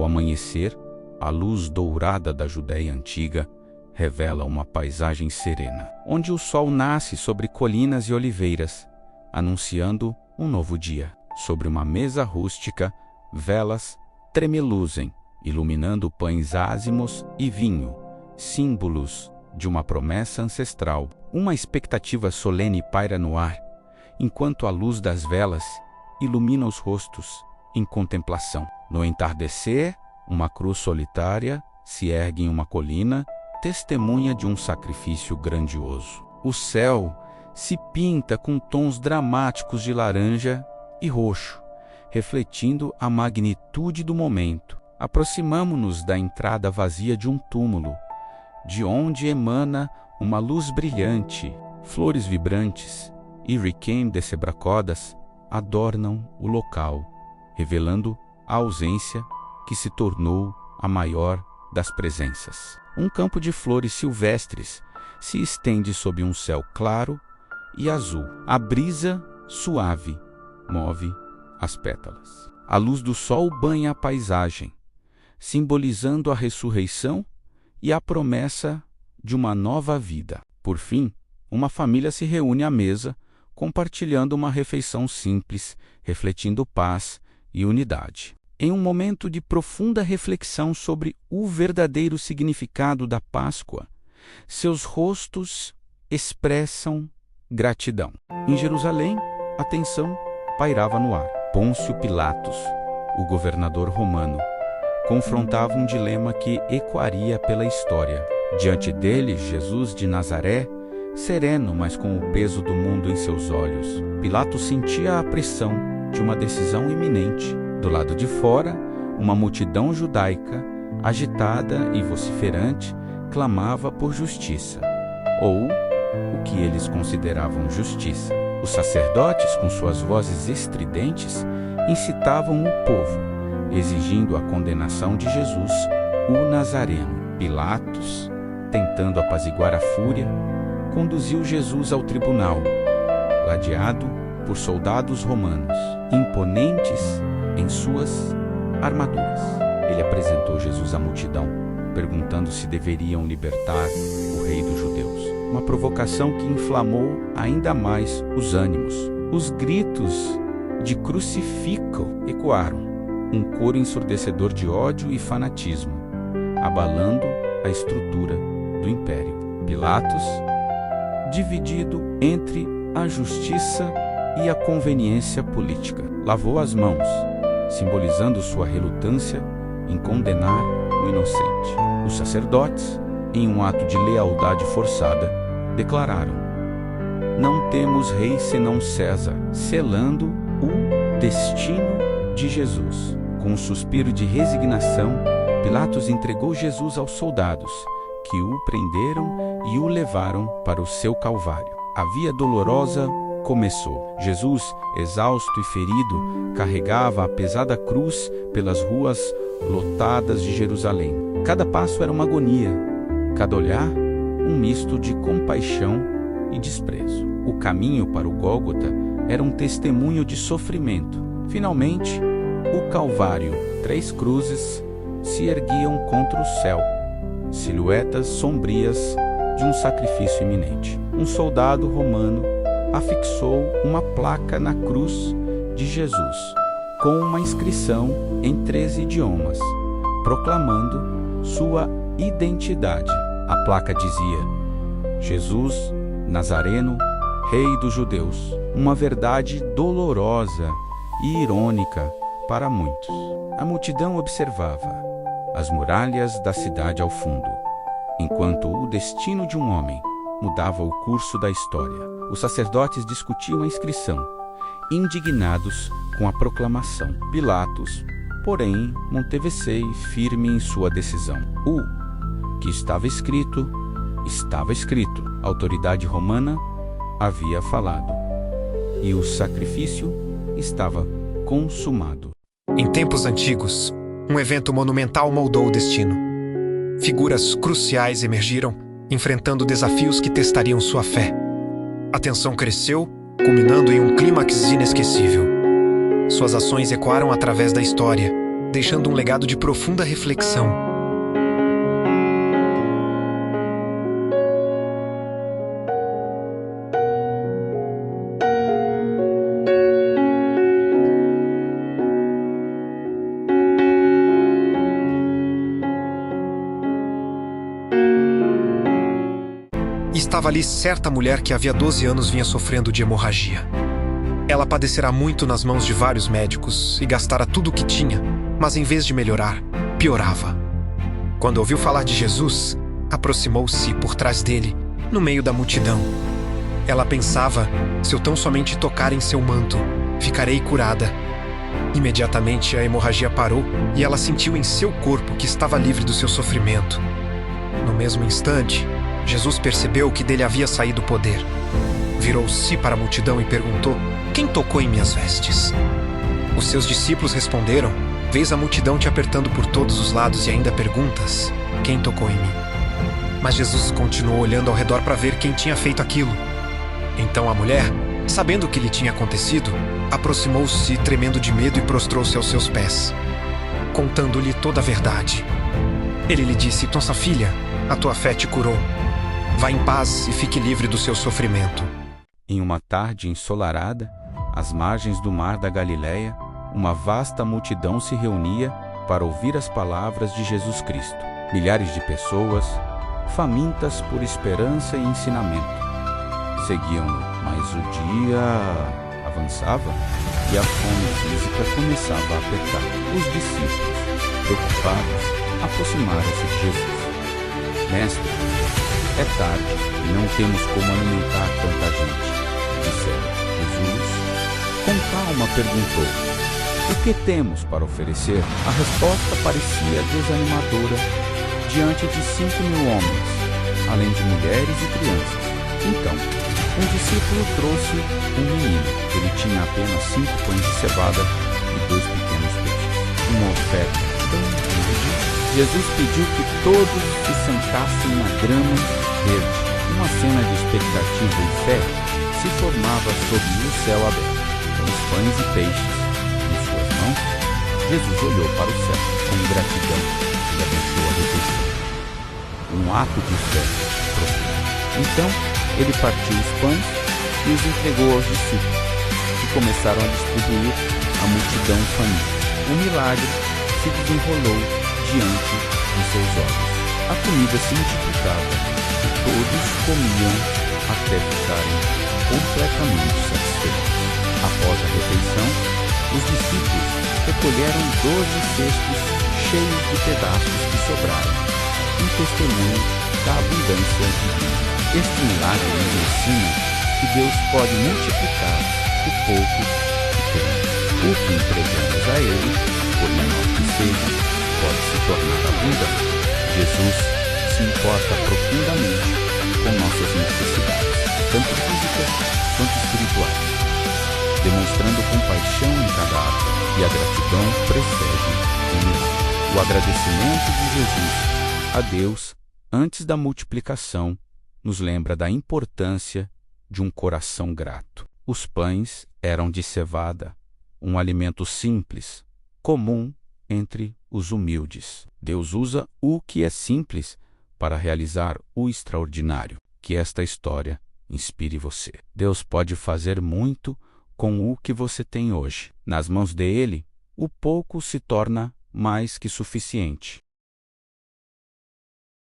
amanhecer, a luz dourada da Judéia antiga revela uma paisagem serena, onde o sol nasce sobre colinas e oliveiras, anunciando um novo dia. Sobre uma mesa rústica, velas tremeluzem, iluminando pães ázimos e vinho, símbolos de uma promessa ancestral. Uma expectativa solene paira no ar, enquanto a luz das velas ilumina os rostos em contemplação. No entardecer, uma cruz solitária se ergue em uma colina, testemunha de um sacrifício grandioso. O céu se pinta com tons dramáticos de laranja e roxo, refletindo a magnitude do momento. Aproximamo-nos da entrada vazia de um túmulo, de onde emana uma luz brilhante. Flores vibrantes e requiem descebracodas adornam o local, revelando a ausência que se tornou a maior das presenças. Um campo de flores silvestres se estende sob um céu claro e azul. A brisa suave move as pétalas. A luz do sol banha a paisagem, simbolizando a ressurreição e a promessa de uma nova vida. Por fim, uma família se reúne à mesa, compartilhando uma refeição simples, refletindo paz e unidade. Em um momento de profunda reflexão sobre o verdadeiro significado da Páscoa, seus rostos expressam gratidão. Em Jerusalém, a tensão pairava no ar. Pôncio Pilatos, o governador romano, confrontava um dilema que ecoaria pela história. Diante dele, Jesus de Nazaré, sereno, mas com o peso do mundo em seus olhos. Pilatos sentia a pressão de uma decisão iminente. Do lado de fora, uma multidão judaica, agitada e vociferante, clamava por justiça, ou o que eles consideravam justiça. Os sacerdotes, com suas vozes estridentes, incitavam o povo, exigindo a condenação de Jesus, o Nazareno. Pilatos, tentando apaziguar a fúria, conduziu Jesus ao tribunal, ladeado por soldados romanos, imponentes em suas armaduras. Ele apresentou Jesus à multidão, perguntando se deveriam libertar o rei dos judeus. Uma provocação que inflamou ainda mais os ânimos. Os gritos de crucifico ecoaram, um coro ensurdecedor de ódio e fanatismo, abalando a estrutura do império. Pilatos, dividido entre a justiça e a conveniência política, lavou as mãos, simbolizando sua relutância em condenar o inocente. Os sacerdotes, em um ato de lealdade forçada, declararam: "Não temos rei senão César", selando o destino de Jesus. Com um suspiro de resignação, Pilatos entregou Jesus aos soldados, que o prenderam e o levaram para o seu calvário. A via dolorosa começou. Jesus, exausto e ferido, carregava a pesada cruz pelas ruas lotadas de Jerusalém. Cada passo era uma agonia, cada olhar um misto de compaixão e desprezo. O caminho para o Gólgota era um testemunho de sofrimento. Finalmente, o Calvário, 3 cruzes se erguiam contra o céu, silhuetas sombrias de um sacrifício iminente. Um soldado romano afixou uma placa na cruz de Jesus, com uma inscrição em 13 idiomas, proclamando sua identidade. A placa dizia: Jesus Nazareno, Rei dos Judeus. Uma verdade dolorosa e irônica para muitos. A multidão observava as muralhas da cidade ao fundo, enquanto o destino de um homem mudava o curso da história. Os sacerdotes discutiam a inscrição, indignados com a proclamação. Pilatos, porém, manteve-se firme em sua decisão. O que estava escrito, estava escrito. A autoridade romana havia falado, e o sacrifício estava consumado. Em tempos antigos, um evento monumental moldou o destino. Figuras cruciais emergiram, enfrentando desafios que testariam sua fé. A tensão cresceu, culminando em um clímax inesquecível. Suas ações ecoaram através da história, deixando um legado de profunda reflexão. Estava ali certa mulher que havia 12 anos vinha sofrendo de hemorragia. Ela padecera muito nas mãos de vários médicos e gastara tudo o que tinha, mas em vez de melhorar, piorava. Quando ouviu falar de Jesus, aproximou-se por trás dele, no meio da multidão. Ela pensava, se eu tão somente tocar em seu manto, ficarei curada. Imediatamente a hemorragia parou e ela sentiu em seu corpo que estava livre do seu sofrimento. No mesmo instante, Jesus percebeu que dele havia saído o poder. Virou-se para a multidão e perguntou: quem tocou em minhas vestes? Os seus discípulos responderam: vês a multidão te apertando por todos os lados e ainda perguntas: quem tocou em mim? Mas Jesus continuou olhando ao redor para ver quem tinha feito aquilo. Então a mulher, sabendo o que lhe tinha acontecido, aproximou-se tremendo de medo e prostrou-se aos seus pés, contando-lhe toda a verdade. Ele lhe disse: nossa filha, a tua fé te curou. Vá em paz e fique livre do seu sofrimento. Em uma tarde ensolarada, às margens do mar da Galileia, uma vasta multidão se reunia para ouvir as palavras de Jesus Cristo. Milhares de pessoas, famintas por esperança e ensinamento, seguiam-no, mas o dia avançava e a fome física começava a apertar. Os discípulos, preocupados, aproximaram-se de Jesus. Mestre, é tarde e não temos como alimentar tanta gente, disseram. Jesus, com calma, perguntou: o que temos para oferecer? A resposta parecia desanimadora diante de 5.000 homens, além de mulheres e crianças. Então, um discípulo trouxe um menino. Ele tinha apenas 5 pães de cevada e 2 pequenos peixes. Uma oferta tão humilde. Jesus pediu que todos se sentassem na grama verde. Uma cena de expectativa e fé se formava sob o céu aberto. Com os pães e peixes em suas mãos, Jesus olhou para o céu com gratidão e abençoou a refeição. Um ato de fé profundo. Então, ele partiu os pães e os entregou aos discípulos, que começaram a distribuir à multidão faminta. O milagre se desenrolou diante de seus olhos. A comida se multiplicava e todos comiam até ficarem completamente satisfeitos. Após a refeição, os discípulos recolheram 12 cestos cheios de pedaços que sobraram, um testemunho da abundância divina. Este milagre nos ensina que Deus pode multiplicar o pouco que temos. O que entregamos a Ele, por menor que seja, pode se tornar abundante. Jesus se importa profundamente com nossas necessidades, tanto físicas quanto espirituais, demonstrando compaixão em cada ato, e a gratidão precede o milagre. O agradecimento de Jesus a Deus antes da multiplicação nos lembra da importância de um coração grato. Os pães eram de cevada, um alimento simples, comum entre os humildes. Deus usa o que é simples para realizar o extraordinário. Que esta história inspire você. Deus pode fazer muito com o que você tem hoje. Nas mãos dele, o pouco se torna mais que suficiente.